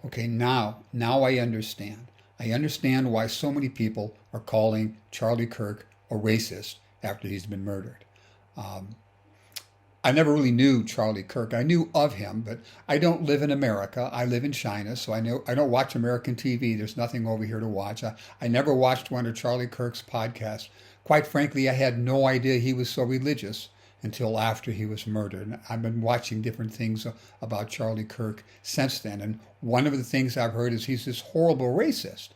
Okay, now I understand. I understand why so many people are calling Charlie Kirk a racist after he's been murdered. Um, I never really knew Charlie Kirk. I knew of him, but I don't live in America. I live in China, so I don't watch American TV. There's nothing over here to watch. I never watched one of Charlie Kirk's podcasts. Quite frankly, I had no idea he was so religious until after he was murdered. And I've been watching different things about Charlie Kirk since then. And one of the things I've heard is he's this horrible racist.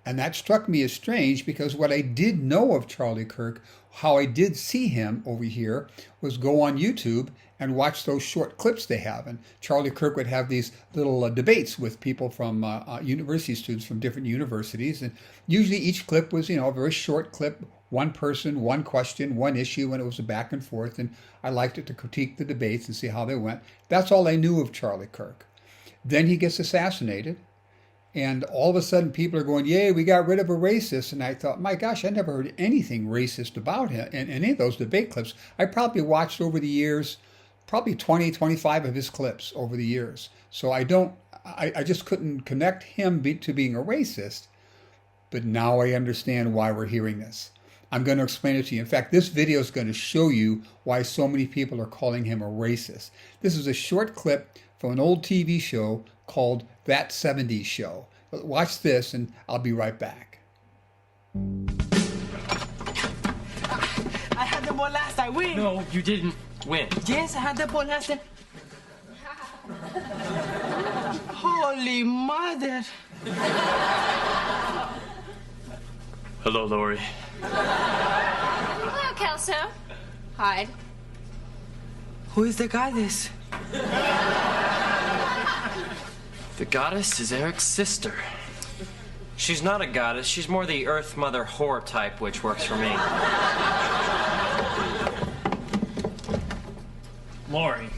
And that struck me as strange because what I did know of Charlie Kirk, how I did see him over here, was go on YouTube and watch those short clips they have. And Charlie Kirk would have these little debates with people from university students from different universities. And usually each clip was, a very short clip, one person, one question, one issue, and it was a back and forth. And I liked it to critique the debates and see how they went. That's all I knew of Charlie Kirk. Then he gets assassinated. And all of a sudden, people are going, yay, we got rid of a racist. And I thought, my gosh, I never heard anything racist about him in any of those debate clips. I probably watched over the years, probably 20, 25 of his clips over the years. So I just couldn't connect him to being a racist. But now I understand why we're hearing this. I'm going to explain it to you. In fact, this video is going to show you why so many people are calling him a racist. This is a short clip from an old TV show called That 70s Show. Watch this and I'll be right back. I had the ball last. I win. No, you didn't win. Yes, I had the ball last. Holy mother. Hello, Lori. Hello, Kelso. Hide. Who is the goddess? The goddess is Eric's sister. She's not a goddess. She's more the Earth Mother whore type, which works for me. Lori,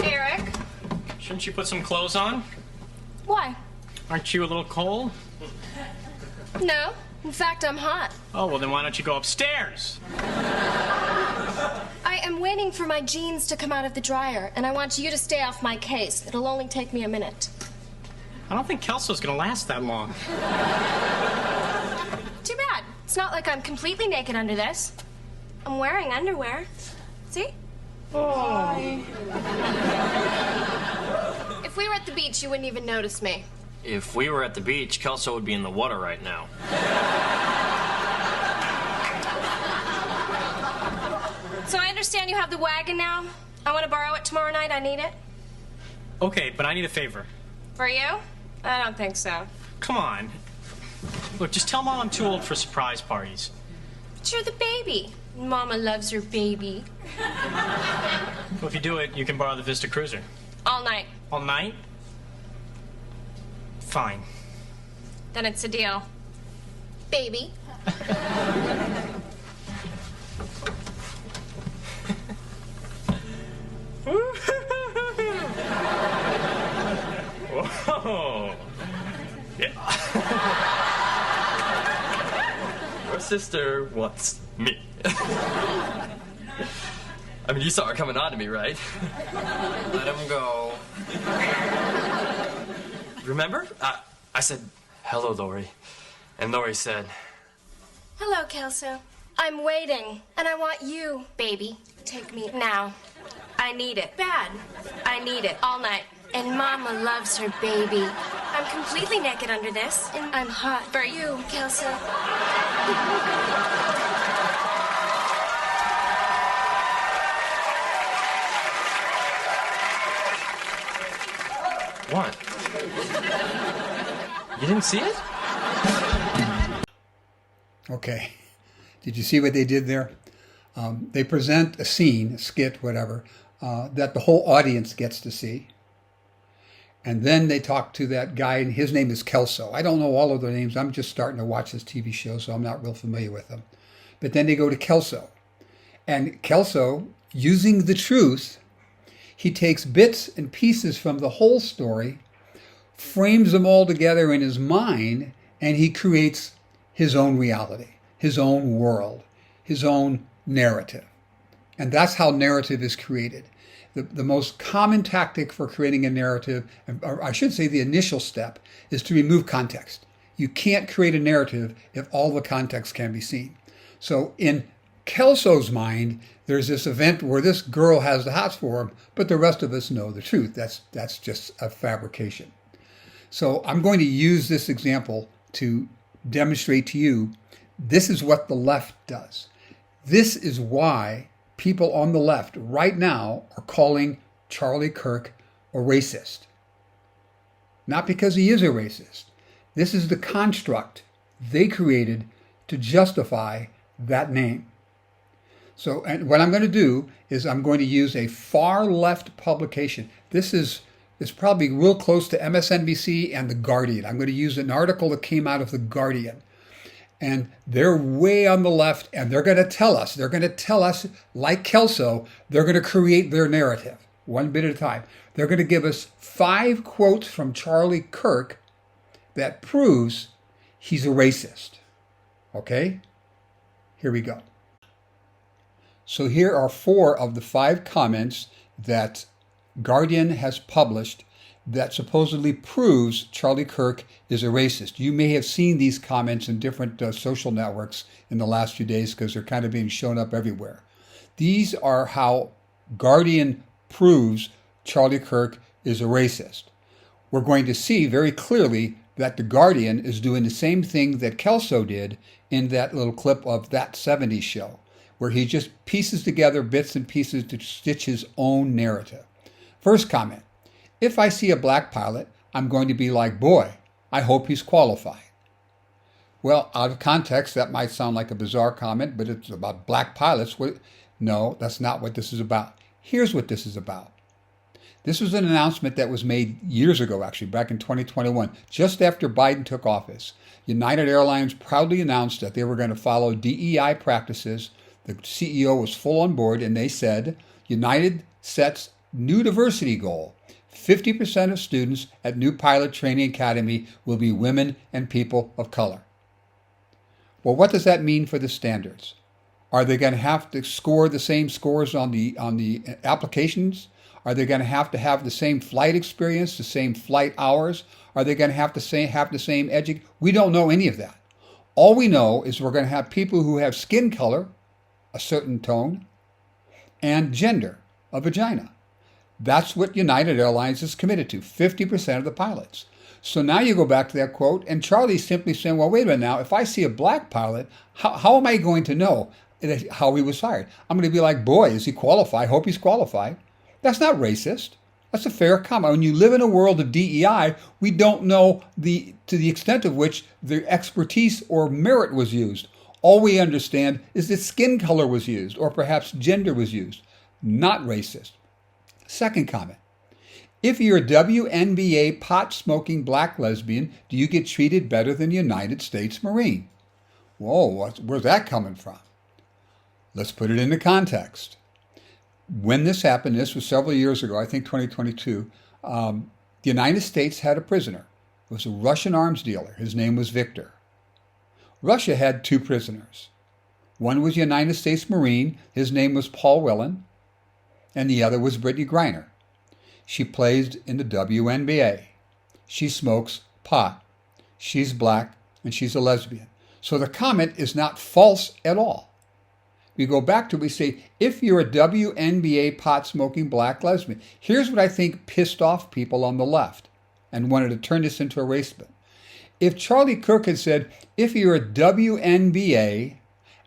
Eric. shouldn't you put some clothes on? Why? Aren't you a little cold? No. In fact, I'm hot. Oh, well, then why don't you go upstairs? I am waiting for my jeans to come out of the dryer, and I want you to stay off my case. It'll only take me a minute. I don't think Kelso's gonna last that long. Too bad. It's not like I'm completely naked under this. I'm wearing underwear. See? Oh. If we were at the beach, you wouldn't even notice me. If we were at the beach, Kelso would be in the water right now. So I understand you have the wagon now. I want to borrow it tomorrow night. I need it. Okay, but I need a favor. For you? I don't think so. Come on. Look, just tell Mom I'm too old for surprise parties. But you're the baby. Mama loves her baby. Well, if you do it, you can borrow the Vista Cruiser. All night. All night? Fine. Then it's a deal. Baby. Whoa. Yeah. Your sister wants me. I mean, you saw her coming on to me, right? Let him go. Remember? I said, hello, Lori. And Lori said, Hello, Kelso. I'm waiting, and I want you, baby. Take me now. I need it. Bad. I need it. All night. And Mama loves her baby. I'm completely naked under this, and I'm hot for you, Kelso. what? You didn't see it? Okay. Did you see what they did there? They present a scene, a skit, whatever, that the whole audience gets to see. And then they talk to that guy, and his name is Kelso. I don't know all of their names. I'm just starting to watch this TV show, so I'm not real familiar with them. But then they go to Kelso. And Kelso, using the truth, he takes bits and pieces from the whole story, frames them all together in his mind, and he creates his own reality, his own world, his own narrative. And that's how narrative is created. the most common tactic for creating a narrative, or I should say the initial step, is to remove context. You can't create a narrative if all the context can be seen. So in Kelso's mind, there's this event where this girl has the hots for him, but the rest of us know the truth. That's just a fabrication. So I'm going to use this example to demonstrate to you this is what the left does. This is why people on the left right now are calling Charlie Kirk a racist. Not because he is a racist. This is the construct they created to justify that name. So, and what I'm going to do is I'm going to use a far left publication. This is probably real close to MSNBC and The Guardian. I'm going to use an article that came out of The Guardian. And they're way on the left, and they're going to tell us, like Kelso, they're going to create their narrative, one bit at a time. They're going to give us 5 quotes from Charlie Kirk that proves he's a racist. Okay? Here we go. So here are 4 of the 5 comments that Guardian has published that supposedly proves Charlie Kirk is a racist. You may have seen these comments in different social networks in the last few days because they're kind of being shown up everywhere. These are how Guardian proves Charlie Kirk is a racist. We're going to see very clearly that the Guardian is doing the same thing that Kelso did in that little clip of That 70s Show, where he just pieces together bits and pieces to stitch his own narrative. First comment, if I see a black pilot, I'm going to be like, boy, I hope he's qualified. Well, out of context, that might sound like a bizarre comment, but it's about black pilots. No, that's not what this is about. Here's what this is about. This was an announcement that was made years ago, actually, back in 2021, just after Biden took office. United Airlines proudly announced that they were going to follow DEI practices. The CEO was full on board, and they said, United sets new diversity goal. 50% of students at new pilot training academy will be women and people of color. Well, what does that mean for the standards? Are they going to have to score the same scores on the applications? Are they going to have the same flight experience, the same flight hours? Are they going to have the same education? We don't know any of that. All we know is we're going to have people who have skin color, a certain tone, and gender, a vagina. That's what United Airlines is committed to, 50% of the pilots. So now you go back to that quote, and Charlie's simply saying, well, wait a minute now, if I see a black pilot, how am I going to know how he was hired? I'm going to be like, boy, is he qualified? Hope he's qualified. That's not racist. That's a fair comment. When you live in a world of DEI, we don't know to the extent of which the expertise or merit was used. All we understand is that skin color was used, or perhaps gender was used. Not racist. Second comment. If you're a WNBA pot-smoking black lesbian, do you get treated better than a United States Marine? Whoa, where's that coming from? Let's put it into context. When this happened, this was several years ago, I think 2022, the United States had a prisoner. It was a Russian arms dealer. His name was Victor. Russia had 2 prisoners. One was a United States Marine. His name was Paul Whelan. And the other was Brittany Griner. She plays in the WNBA. She smokes pot. She's black, and she's a lesbian. So the comment is not false at all. We go back to, we say, if you're a WNBA pot-smoking black lesbian, here's what I think pissed off people on the left and wanted to turn this into a race bin. If Charlie Kirk had said, if you're a WNBA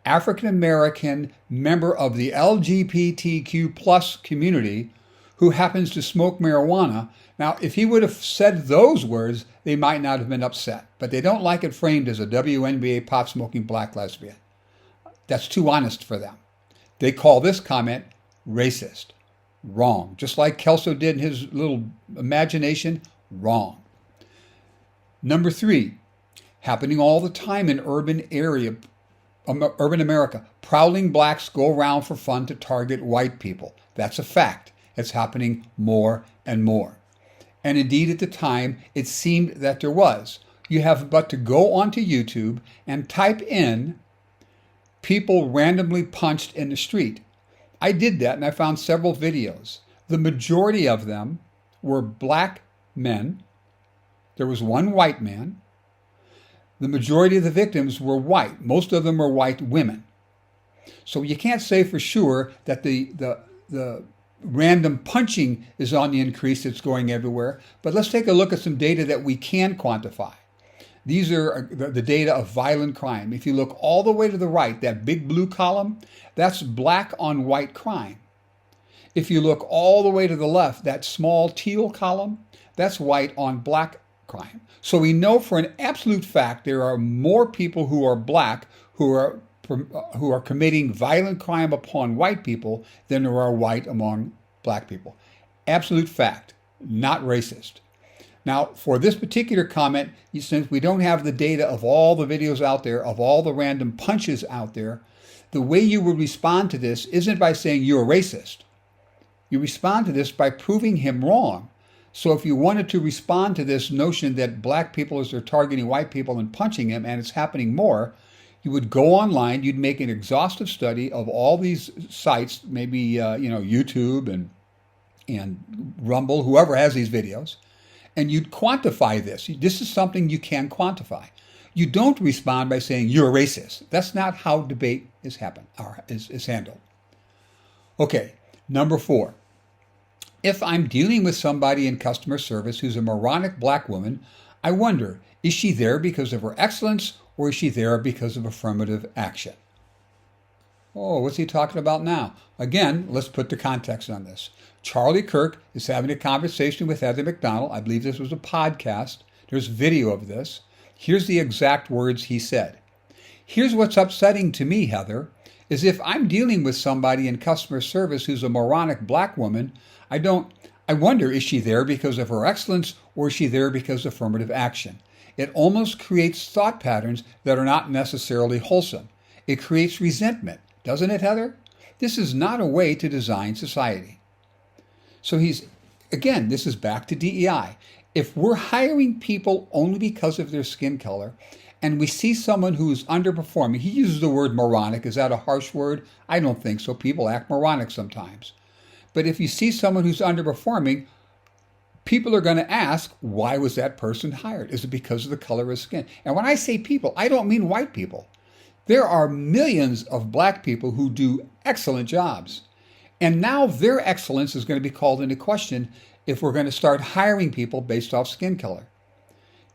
African-American member of the LGBTQ plus community who happens to smoke marijuana. Now, if he would have said those words, they might not have been upset. But they don't like it framed as a WNBA pot-smoking black lesbian. That's too honest for them. They call this comment racist. Wrong. Just like Kelso did in his little imagination, wrong. Number 3, happening all the time in urban America. Prowling blacks go around for fun to target white people. That's a fact. It's happening more and more. And indeed, at the time, it seemed that there was. You have but to go onto YouTube and type in people randomly punched in the street. I did that, and I found several videos. The majority of them were black men. There was one white man. The majority of the victims were white. Most of them were white women. So you can't say for sure that the random punching is on the increase, it's going everywhere. But let's take a look at some data that we can quantify. These are the data of violent crime. If you look all the way to the right, that big blue column, that's black on white crime. If you look all the way to the left, that small teal column, that's white on black crime. So we know for an absolute fact there are more people who are black who are committing violent crime upon white people than there are white among black people. Absolute fact, not racist. Now, for this particular comment, since we don't have the data of all the videos out there, of all the random punches out there, the way you would respond to this isn't by saying you're a racist. You respond to this by proving him wrong. So if you wanted to respond to this notion that black people are targeting white people and punching them, and it's happening more, you would go online, you'd make an exhaustive study of all these sites, maybe YouTube and Rumble, whoever has these videos, and you'd quantify this. This is something you can quantify. You don't respond by saying you're a racist. That's not how debate is handled. Okay, number 4. If I'm dealing with somebody in customer service who's a moronic black woman, I wonder, is she there because of her excellence or is she there because of affirmative action? Oh, what's he talking about now? Again, let's put the context on this. Charlie Kirk is having a conversation with Heather McDonald. I believe this was a podcast. There's video of this. Here's the exact words he said. Here's what's upsetting to me, Heather, is if I'm dealing with somebody in customer service who's a moronic black woman, I wonder, is she there because of her excellence or is she there because of affirmative action? It almost creates thought patterns that are not necessarily wholesome. It creates resentment, doesn't it, Heather? This is not a way to design society. So this is back to DEI. If we're hiring people only because of their skin color, and we see someone who's underperforming, he uses the word moronic. Is that a harsh word? I don't think so. People act moronic sometimes. But if you see someone who's underperforming, people are going to ask, why was that person hired? Is it because of the color of his skin? And when I say people, I don't mean white people. There are millions of black people who do excellent jobs. And now their excellence is going to be called into question if we're going to start hiring people based off skin color.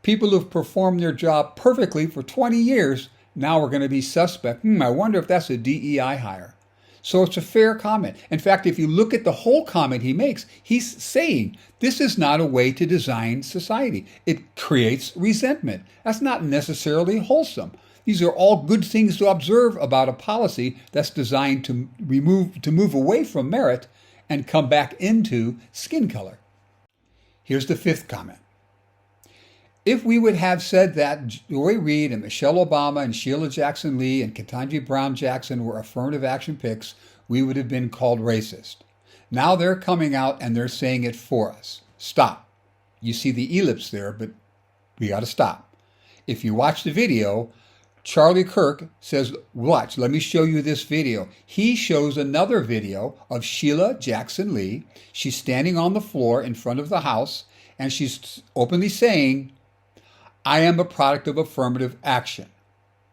People who've performed their job perfectly for 20 years, now we're going to be suspect. I wonder if that's a DEI hire. So it's a fair comment. In fact, if you look at the whole comment he makes, he's saying this is not a way to design society. It creates resentment. That's not necessarily wholesome. These are all good things to observe about a policy that's designed to move away from merit and come back into skin color. Here's the 5th comment. If we would have said that Joy Reid and Michelle Obama and Sheila Jackson Lee and Ketanji Brown Jackson were affirmative action picks, we would have been called racist. Now they're coming out and they're saying it for us. Stop. You see the ellipse there, but we got to stop. If you watch the video, Charlie Kirk says, watch, let me show you this video. He shows another video of Sheila Jackson Lee. She's standing on the floor in front of the house and she's openly saying, I am a product of affirmative action.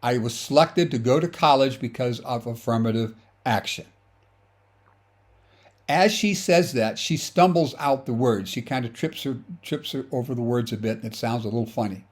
I was selected to go to college because of affirmative action. As she says that, she stumbles out the words. She kind of trips her over the words a bit, and it sounds a little funny.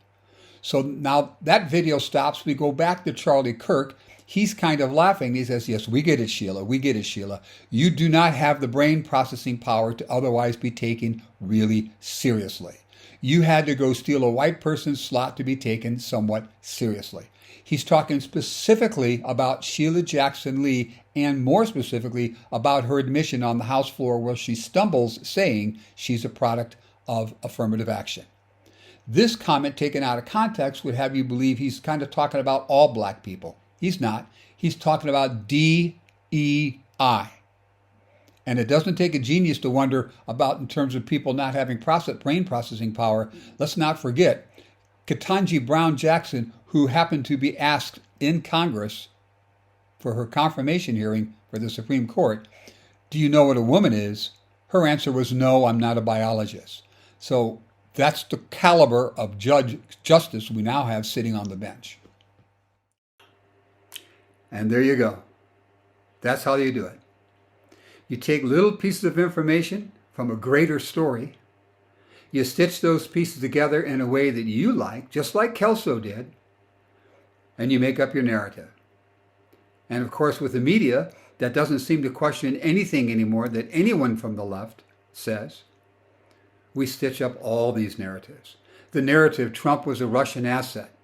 So now that video stops. We go back to Charlie Kirk. He's kind of laughing. He says, yes, we get it, Sheila. We get it, Sheila. You do not have the brain processing power to otherwise be taken really seriously. You had to go steal a white person's slot to be taken somewhat seriously. He's talking specifically about Sheila Jackson Lee and more specifically about her admission on the House floor where she stumbles saying she's a product of affirmative action. This comment taken out of context would have you believe he's kind of talking about all black people. He's not. He's talking about DEI. And it doesn't take a genius to wonder about in terms of people not having brain processing power. Let's not forget Ketanji Brown Jackson, who happened to be asked in Congress for her confirmation hearing for the Supreme Court, do you know what a woman is? Her answer was, no, I'm not a biologist. So that's the caliber of justice we now have sitting on the bench. And there you go. That's how you do it. You take little pieces of information from a greater story. You stitch those pieces together in a way that you like, just like Kelso did, and you make up your narrative. And of course, with the media, that doesn't seem to question anything anymore that anyone from the left says. We stitch up all these narratives. The narrative Trump was a Russian asset.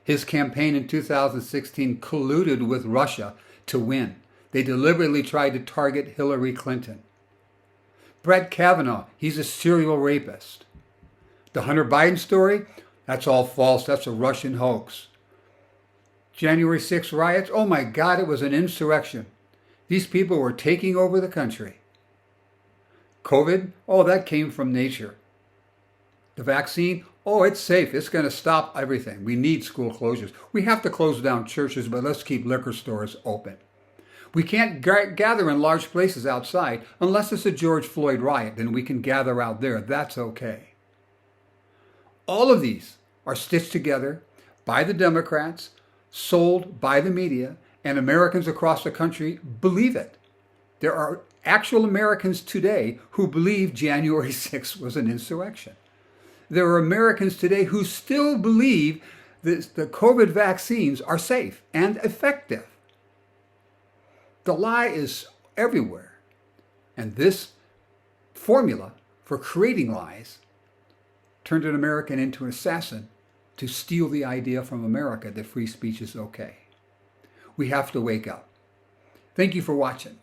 His campaign in 2016 colluded with Russia to win. They deliberately tried to target Hillary Clinton. Brett Kavanaugh, he's a serial rapist. The Hunter Biden story, that's all false. That's a Russian hoax. January 6th riots, oh my God, it was an insurrection. These people were taking over the country. COVID, oh, that came from nature. The vaccine, oh, it's safe. It's going to stop everything. We need school closures. We have to close down churches, but let's keep liquor stores open. We can't gather in large places outside unless it's a George Floyd riot. Then we can gather out there. That's okay. All of these are stitched together by the Democrats, sold by the media, and Americans across the country believe it. There are actual Americans today who believe January 6th was an insurrection. There are Americans today who still believe that the COVID vaccines are safe and effective. The lie is everywhere. And this formula for creating lies turned an American into an assassin to steal the idea from America that free speech is okay. We have to wake up. Thank you for watching.